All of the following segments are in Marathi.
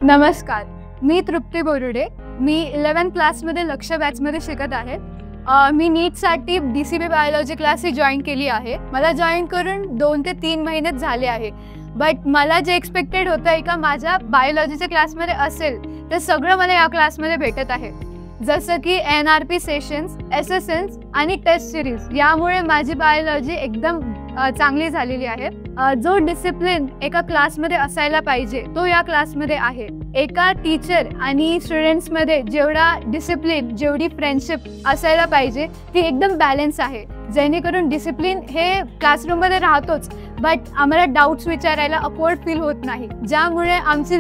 नमस्कार, मी तृप्ती बोरुडे. मी 11th क्लासमध्ये लक्ष बॅचमध्ये शिकत आहे. मी नीटसाठी DCB बायोलॉजी क्लास ही जॉईन केली आहे. मला जॉईन करून 2 ते 3 महिनेच झाले आहे. बट मला जे एक्सपेक्टेड होतं एका माझ्या बायोलॉजीच्या क्लासमध्ये असेल ते सगळं मला या क्लासमध्ये भेटत आहे. जसं की NRP सेशन्स, SSNs आणि टेस्ट सिरीज, यामुळे माझी बायोलॉजी एकदम चांगली झालेली आहे. जो डिसिप्लिन एका क्लासमध्ये असायला पाहिजे तो या क्लासमध्ये आहे. एका टीचर आणि स्टुडंट्समध्ये जेवढा डिसिप्लिन, जेवढी फ्रेंडशिप असायला पाहिजे ती एकदम बॅलन्स आहे. जेणेकरून डिसिप्लिन हे क्लासरूममध्ये राहतोच, बट आम्हाला डाऊट्स विचारायला अपवर्ड फील होत नाही, ज्यामुळे आमची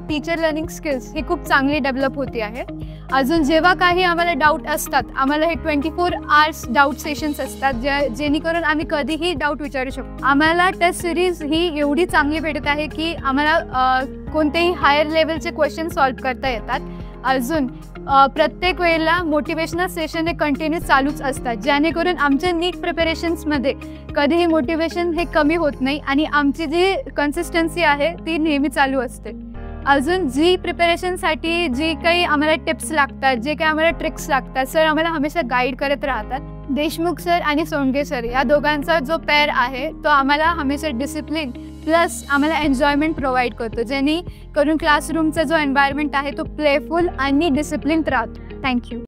टीचर लर्निंग स्किल्स ही खूप चांगली डेव्हलप होती आहे. अजून जेव्हा काही आम्हाला डाऊट असतात, आम्हाला हे 24 आवर्स डाऊट सेशन्स असतात, जेणेकरून आम्ही कधीही डाऊट विचारू शकतो. आम्हाला टेस्ट सिरीज ही एवढी चांगली भेटत आहे की आम्हाला कोणतेही हायर लेवलचे क्वेश्चन सॉल्व्ह करता येतात. अजून प्रत्येक वेळेला मोटिवेशनल सेशन हे कंटिन्यू चालूच असतात, जेणेकरून आमच्या नीट प्रिपरेशन्समध्ये कधीही मोटिवेशन हे कमी होत नाही आणि आमची जी कन्सिस्टन्सी आहे ती नेहमी चालू असते. अजून जी प्रिपरेशनसाठी जी काही आम्हाला टिप्स लागतात, जे काही आम्हाला ट्रिक्स लागतात, सर आम्हाला हमेशा गाईड करत राहतात. देशमुख सर आणि सोंडगे सर या दोघांचा जो पेअर आहे तो आम्हाला हमेशा डिसिप्लिन प्लस आम्हाला एन्जॉयमेंट प्रोव्हाइड करतो, जेणेकरून क्लासरूमचा जो एन्व्हायरमेंट आहे तो प्लेफुल आणि डिसिप्लिन राहतो. थँक्यू.